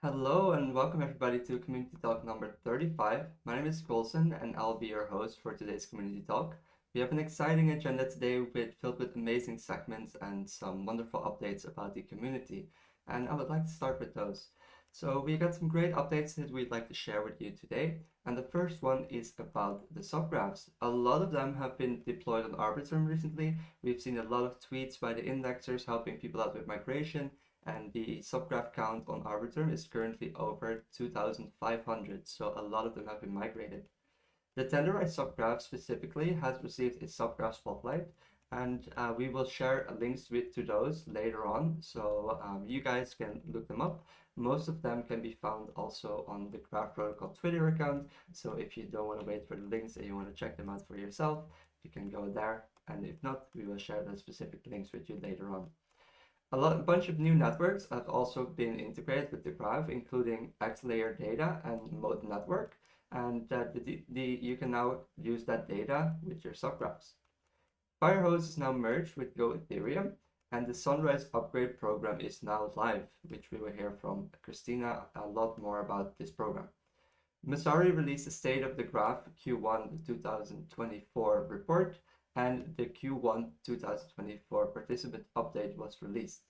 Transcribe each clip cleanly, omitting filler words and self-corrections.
Hello and welcome everybody to Community Talk number 35. My name is Colson and I'll be your host for today's Community Talk. We have an exciting agenda today filled with amazing segments and some wonderful updates about the community. And I would like to start with those. So we got some great updates that we'd like to share with you today. And the first one is about the subgraphs. A lot of them have been deployed on Arbitrum recently. We've seen a lot of tweets by the indexers helping people out with migration, and the subgraph count on Arbitrum is currently over 2,500, so a lot of them have been migrated. The tenderized subgraph specifically has received a subgraph spotlight, and we will share links to those later on, so you guys can look them up. Most of them can be found also on the Graph Protocol Twitter account, so if you don't want to wait for the links and you want to check them out for yourself, you can go there, and if not, we will share the specific links with you later on. A bunch of new networks have also been integrated with the graph, including XLayer data and Mode network, and you can now use that data with your subgraphs. Firehose is now merged with Go Ethereum, and the Sunrise upgrade program is now live, which we will hear from Christina a lot more about this program. Messari released the State of the Graph Q1 2024 report, and the Q1 2024 participant update was released.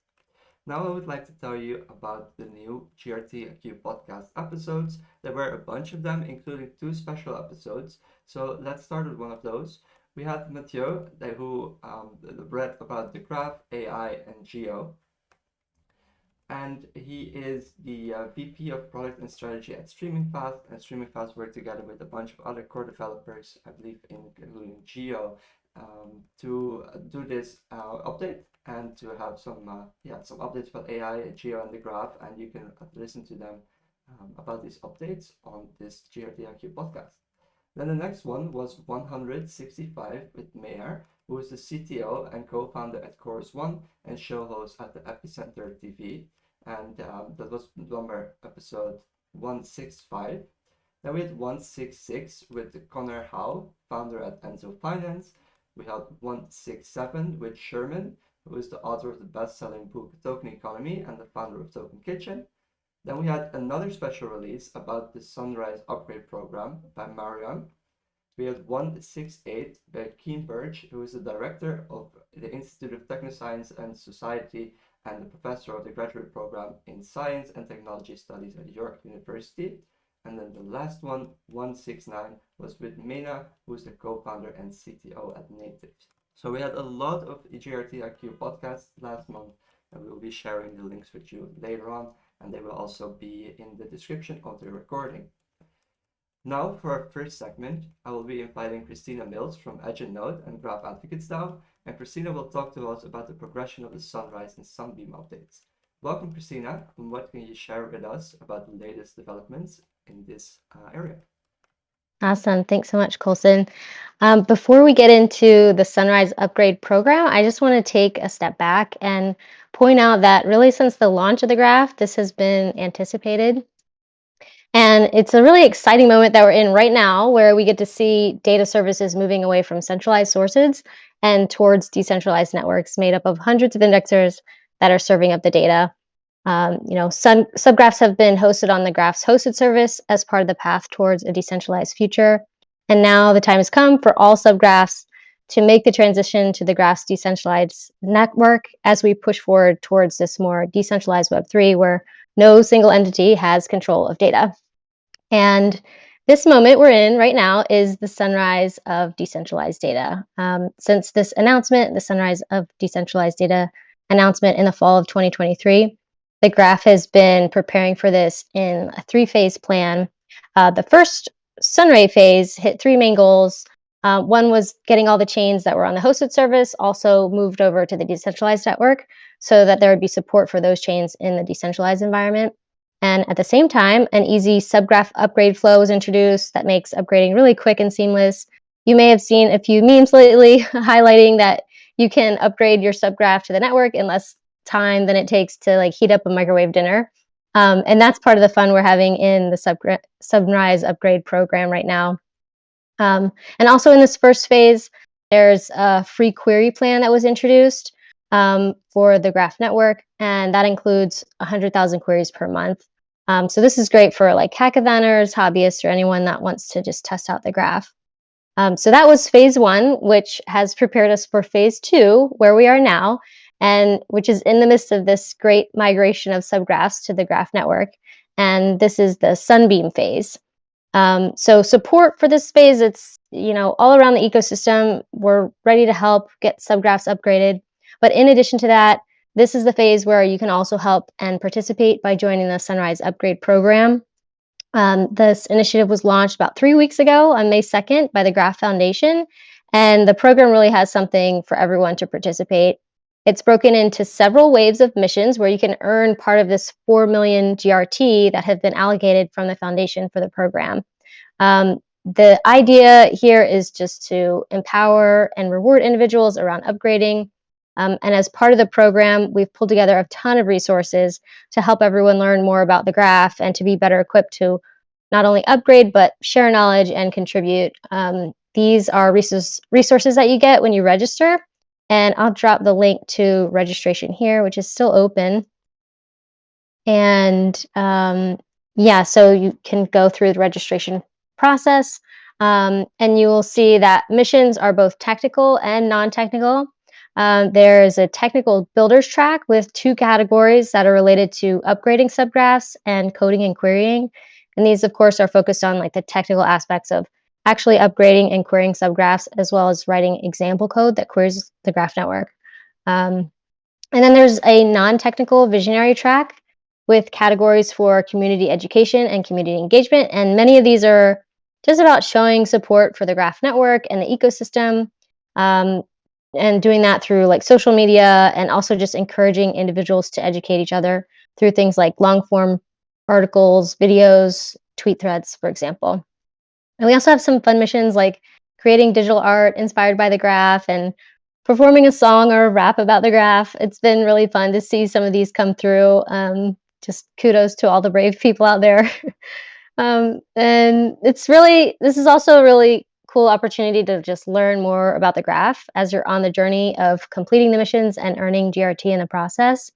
Now I would like to tell you about the new GRTIQ podcast episodes. There were a bunch of them, including two special episodes. So let's start with one of those. We had Mathieu, who read about the graph, AI, and Geo, and he is the VP of Product and Strategy at StreamingFast, and StreamingFast worked together with a bunch of other core developers, I believe including Geo, to do this update and to have some updates about AI, Geo, and the graph, and you can listen to them about these updates on this GRDIQ podcast. Then the next one was 165 with Mayer, who is the CTO and co-founder at Chorus One and show host at the Epicenter TV. And that was number episode 165. Then we had 166 with Connor Howe, founder at Enzo Finance. We had 167 with Sherman, who is the author of the best-selling book Token Economy and the founder of Token Kitchen. Then we had another special release about the Sunrise Upgrade Program by Marion. We had 168 by Keen Birch, who is the director of the Institute of Technoscience and Society and the professor of the graduate program in Science and Technology Studies at York University. And then the last one, 169, was with Mena, who's the co-founder and CTO at Native. So we had a lot of GRTIQ podcasts last month, and we will be sharing the links with you later on, and they will also be in the description of the recording. Now for our first segment, I will be inviting Christina Mills from Edge and Node and Graph Advocates DAO, and Christina will talk to us about the progression of the Sunrise and Sunbeam updates. Welcome, Christina, and what can you share with us about the latest developments in this area? Awesome. Thanks so much, Colson. Before we get into the Sunrise Upgrade program, I just want to take a step back and point out that really since the launch of the graph, this has been anticipated. And it's a really exciting moment that we're in right now where we get to see data services moving away from centralized sources and towards decentralized networks made up of hundreds of indexers that are serving up the data. Subgraphs have been hosted on the Graphs hosted service as part of the path towards a decentralized future. And now the time has come for all subgraphs to make the transition to the Graphs decentralized network as we push forward towards this more decentralized Web3 where no single entity has control of data. And this moment we're in right now is the sunrise of decentralized data. Since this announcement, the sunrise of decentralized data announcement in the fall of 2023, the graph has been preparing for this in a three-phase plan. The first sunray phase hit three main goals. One was getting all the chains that were on the hosted service also moved over to the decentralized network so that there would be support for those chains in the decentralized environment. And at the same time, an easy subgraph upgrade flow was introduced that makes upgrading really quick and seamless. You may have seen a few memes lately highlighting that you can upgrade your subgraph to the network in less time than it takes to heat up a microwave dinner. And that's part of the fun we're having in the Sunrise upgrade program right now. And also in this first phase, there's a free query plan that was introduced for the Graph network, and that includes 100,000 queries per month. So this is great for like hackathoners, hobbyists, or anyone that wants to just test out the graph. So that was phase one, which has prepared us for phase two, where we are now, and which is in the midst of this great migration of subgraphs to the graph network. And this is the Sunbeam phase. So support for this phase, it's all around the ecosystem. We're ready to help get subgraphs upgraded. But in addition to that, this is the phase where you can also help and participate by joining the Sunrise Upgrade Program. This initiative was launched about 3 weeks ago on May 2nd by the Graph Foundation, and the program really has something for everyone to participate. It's broken into several waves of missions where you can earn part of this 4 million GRT that have been allocated from the foundation for the program. The idea here is just to empower and reward individuals around upgrading. And as part of the program, we've pulled together a ton of resources to help everyone learn more about the graph and to be better equipped to not only upgrade, but share knowledge and contribute. These are resources that you get when you register. And I'll drop the link to registration here, which is still open. And yeah, so you can go through the registration process, and you will see that missions are both technical and non-technical. There's a technical builders track with 2 categories that are related to upgrading subgraphs and coding and querying. And these, of course, are focused on like the technical aspects of actually upgrading and querying subgraphs, as well as writing example code that queries the graph network. And then there's a non-technical visionary track with categories for community education and community engagement. And many of these are just about showing support for the graph network and the ecosystem, and doing that through like social media, and also just encouraging individuals to educate each other through things like long form articles, videos, tweet threads, for example. And we also have some fun missions like creating digital art inspired by the graph and performing a song or a rap about the graph. It's been really fun to see some of these come through. Just kudos to all the brave people out there. And this is also a really cool opportunity to just learn more about the graph as you're on the journey of completing the missions and earning GRT in the process.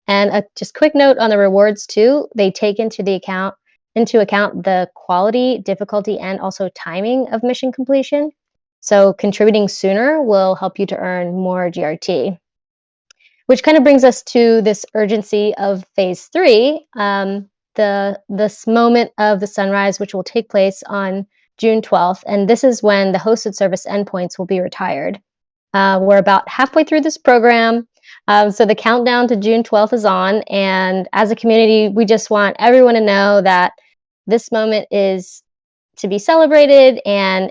And a just quick note on the rewards too, they take into account the quality, difficulty, and also timing of mission completion. So contributing sooner will help you to earn more GRT. Which kind of brings us to this urgency of phase 3, this moment of the sunrise, which will take place on June 12th. And this is when the hosted service endpoints will be retired. We're about halfway through this program. So the countdown to June 12th is on. And as a community, we just want everyone to know that this moment is to be celebrated, and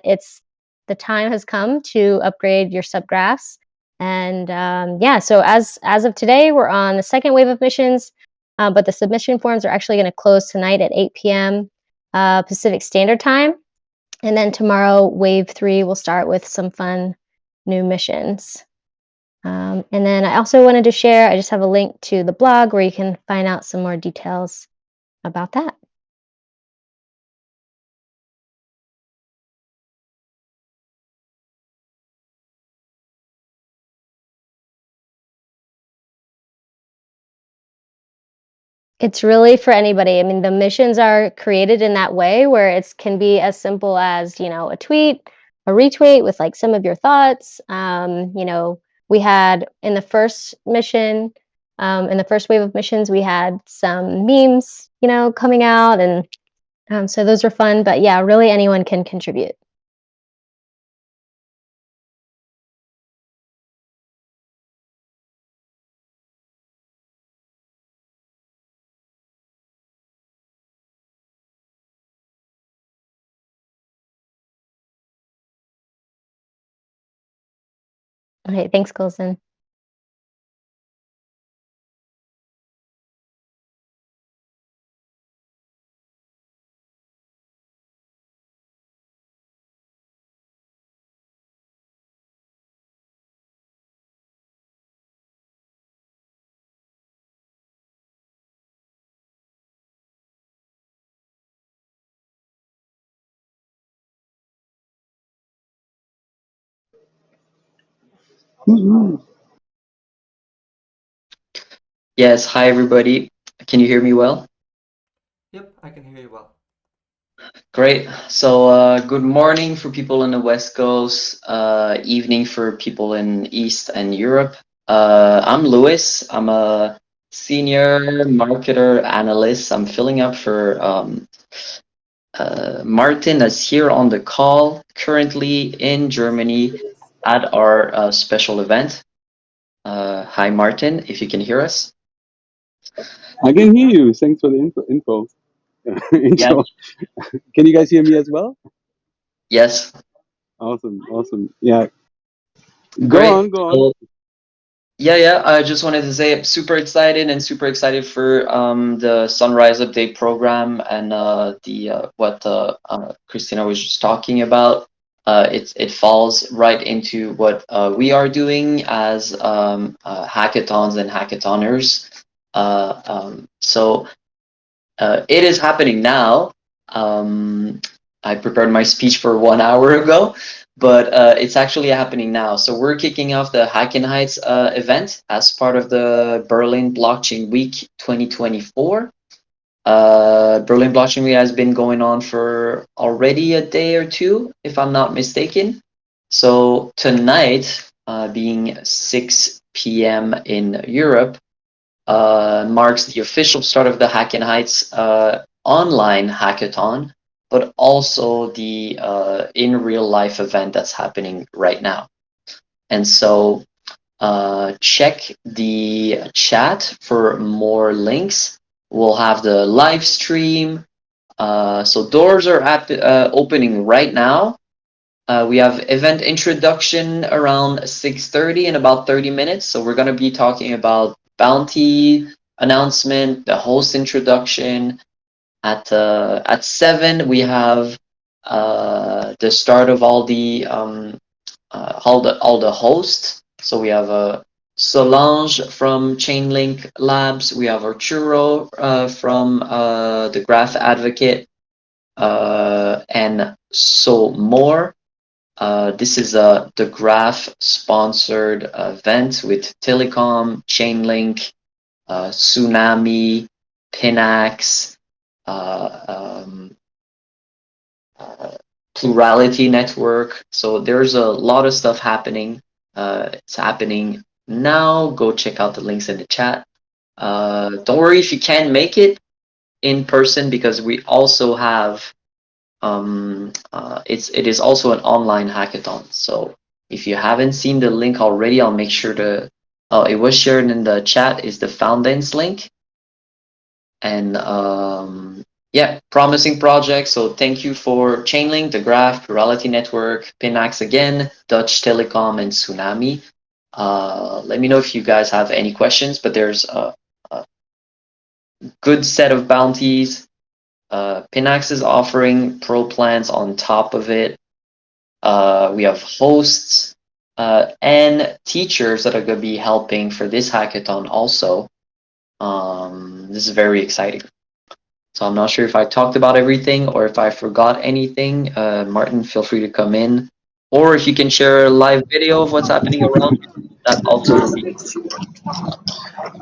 the time has come to upgrade your subgraphs. And yeah, so as of today, we're on the second wave of missions, but the submission forms are actually going to close tonight at 8 p.m. Pacific Standard Time. And then tomorrow, wave 3 will start with some fun new missions. And then I also wanted to share, I just have a link to the blog where you can find out some more details about that. It's really for anybody. I mean, the missions are created in that way where it can be as simple as, a tweet, a retweet with like some of your thoughts. We had in the first mission, in the first wave of missions, we had some memes, coming out, and so those are fun. But yeah, really anyone can contribute. Okay, thanks, Colson. Yes, hi everybody. Can you hear me well? I can hear you well. Great. So, good morning for people in the West Coast, evening for people in East and Europe. I'm Louis. I'm a senior marketer analyst. I'm filling up for Martin, that's here on the call, currently in Germany at our special event. Hi, Martin, if you can hear us. I can hear you. Thanks for the info. Yeah. intro. Can you guys hear me as well? Yes. Awesome, awesome. Yeah, go Great. on, go on. So, yeah. I just wanted to say I'm super excited and super excited for the Sunrise Update program and the what Christina was just talking about. It falls right into what we are doing as hackathons and hackathoners. So it is happening now. I prepared my speech for 1 hour ago, but it's actually happening now. So we're kicking off the Hacking Heights event as part of the Berlin Blockchain Week 2024. Berlin Blockchain Week has been going on for already a day or two, if I'm not mistaken. So tonight, being 6 p.m. in Europe, marks the official start of the Hacking Heights online hackathon, but also the in real life event that's happening right now. And so check the chat for more links. We'll have the live stream. So doors are opening right now. We have event introduction around 6:30 in about 30 minutes. So we're going to be talking about bounty announcement, the host introduction. At 7 we have the start of all the hosts. So we have Solange from Chainlink Labs. We have Arturo from the Graph Advocate, and so more. This is the Graph sponsored event with Telecom, Chainlink, Tsunami, Pinax, uh, um, uh, Plurality Network. So there's a lot of stuff happening. It's happening now. Go check out the links in the chat. Don't worry if you can't make it in person because we also have it is also an online hackathon. So if you haven't seen the link already, I'll make sure to. Oh, it was shared in the chat. Is the Foundance link, and yeah, promising project. So thank you for Chainlink, the Graph, Plurality Network, Pinax again, Dutch Telecom, and Tsunami. Let me know if you guys have any questions. But there's a good set of bounties. Pinax is offering pro plans on top of it. We have hosts and teachers that are going to be helping for this hackathon also. This is very exciting. So I'm not sure if I talked about everything or if I forgot anything. Martin, feel free to come in. Or if you can share a live video of what's happening around you, that also would be.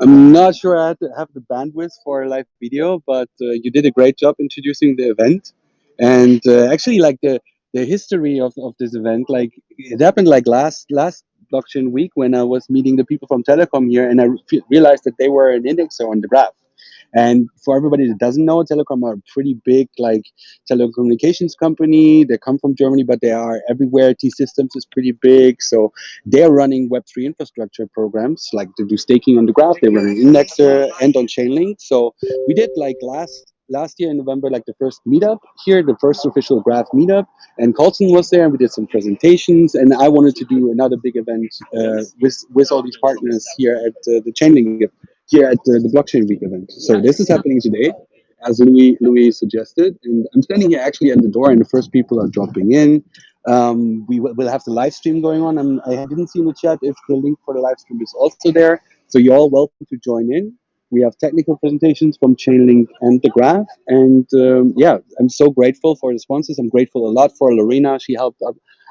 I'm not sure I had to have the bandwidth for a live video, but you did a great job introducing the event. And actually, like the history of this event, like it happened like last blockchain week when I was meeting the people from Telecom here, and I realized that they were an indexer on the graph. And for everybody that doesn't know, Telecom are a pretty big like telecommunications company. They come from Germany, but they are everywhere. T Systems is pretty big, so they're running Web3 infrastructure programs like to do staking on the graph. They run an indexer and on Chainlink. So we did like last year in November, like the first meetup here, the first official graph meetup, and Colson was there, and we did some presentations. And I wanted to do another big event with all these partners here at the Chainlink here at the Blockchain Week event. So this is happening today, as Louis suggested, and I'm standing here actually at the door, and the first people are dropping in. We will have the live stream going on. I didn't see in the chat if the link for the live stream is also there. So you're all welcome to join in. We have technical presentations from Chainlink and the Graph, and yeah, I'm so grateful for the sponsors. I'm grateful a lot for Lorena. She helped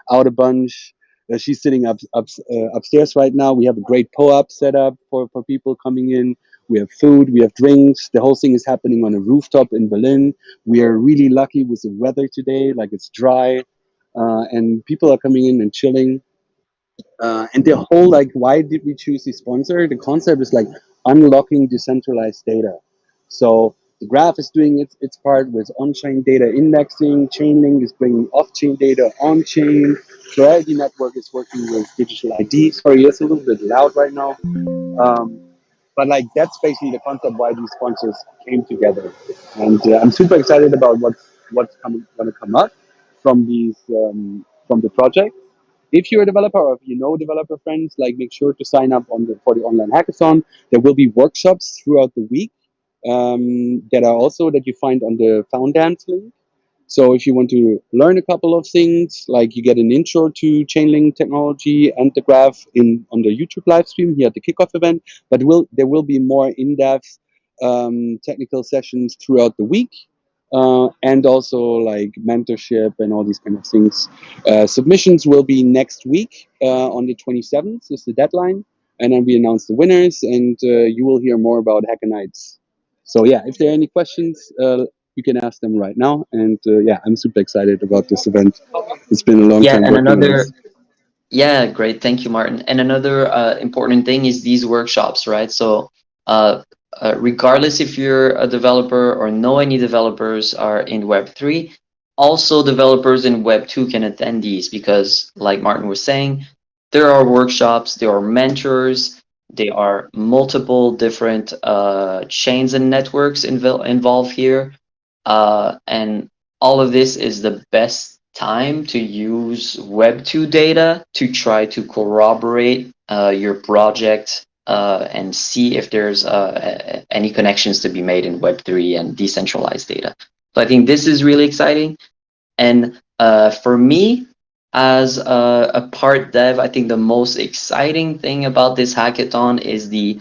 out a bunch. She's sitting upstairs right now. We have a great POAP set up for people coming in. We have food, we have drinks. The whole thing is happening on a rooftop in Berlin. We are really lucky with the weather today, like it's dry, and people are coming in and chilling. And the whole, like, why did we choose the sponsor? The concept is like unlocking decentralized data. So the graph is doing its part with on-chain data indexing. Chainlink is bringing off-chain data on-chain. Clarity Network is working with digital ID. Sorry, it's a little bit loud right now. Um, but like that's basically the concept why these sponsors came together, and I'm super excited about what's coming going to come up from these from the project. If you're a developer or if you know developer friends, like make sure to sign up for the online hackathon. There will be workshops throughout the week that are also that you find on the Foundance link. So if you want to learn a couple of things, like you get an intro to Chainlink technology and the graph in on the YouTube live stream here at the kickoff event, but there will be more in-depth technical sessions throughout the week, and also like mentorship and all these kind of things. Submissions will be next week on the 27th is the deadline, and then we announce the winners, and you will hear more about Hacker Nights. So yeah, if there are any questions, you can ask them right now. And yeah, I'm super excited about this event. It's been a long Yeah, time and working on another this. Yeah, great. Thank you, Martin. And another important thing is these workshops, right? So, regardless if you're a developer or know any developers are in Web3, also developers in Web2 can attend these because, like Martin was saying, there are workshops, there are mentors, there are multiple different chains and networks involved here. And all of this is the best time to use Web2 data to try to corroborate your project and see if there's any connections to be made in Web3 and decentralized data. So I think this is really exciting. And for me, as a part dev, I think the most exciting thing about this hackathon is the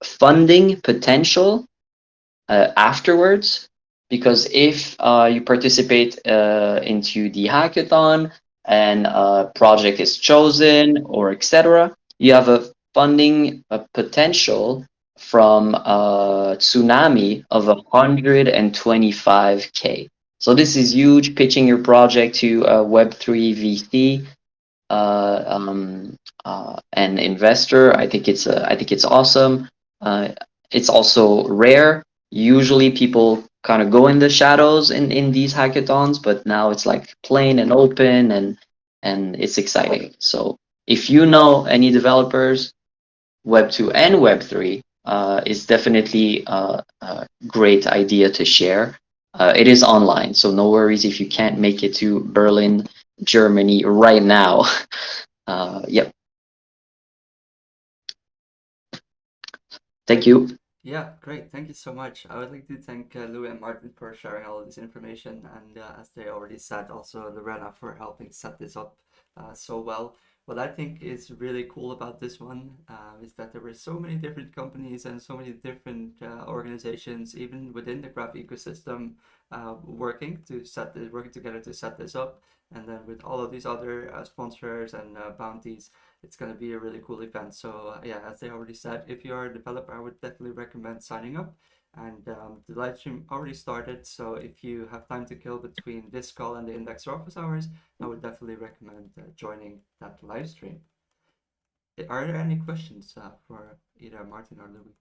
funding potential afterwards, because if you participate into the hackathon and a project is chosen or etc., you have a funding potential from Tsunami of 125K. So this is huge. Pitching your project to a Web3 VC an investor, I think it's awesome. It's also rare. Usually people kind of go in the shadows in these hackathons, but now it's like plain and open and it's exciting. So if you know any developers, Web2 and Web3 is definitely a great idea to share. It is online, so no worries if you can't make it to Berlin, Germany right now. Yep. Thank you. Yeah, great. Thank you so much. I would like to thank Louis and Martin for sharing all of this information, and as they already said, also Lorena for helping set this up so well. What I think is really cool about this one is that there were so many different companies and so many different organizations, even within the Graph ecosystem, working together to set this up. And then with all of these other sponsors and bounties, it's going to be a really cool event. So yeah, as I already said, if you are a developer, I would definitely recommend signing up. And the live stream already started, so if you have time to kill between this call and the Indexer office hours, I would definitely recommend joining that live stream. Are there any questions for either Martin or Louis?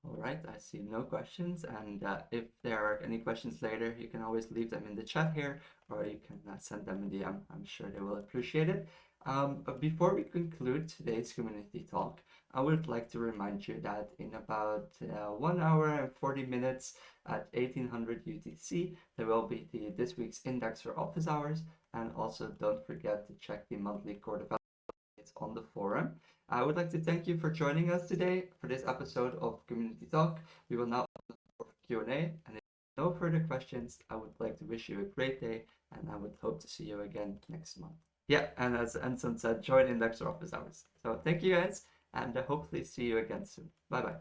All right, I see no questions, and if there are any questions later, you can always leave them in the chat here, or you can send them in DM. I'm sure they will appreciate it. But before we conclude today's community talk, I would like to remind you that in about 1 hour and 40 minutes at 1800 UTC, there will be this week's Indexer office hours, and also don't forget to check the monthly core development on the forum. I would like to thank you for joining us today for this episode of Community Talk. We will now open for Q&A, and if no further questions, I would like to wish you a great day, and I would hope to see you again next month. Yeah, and as Anson said, join Indexer office hours. So thank you guys, and hopefully see you again soon. Bye bye.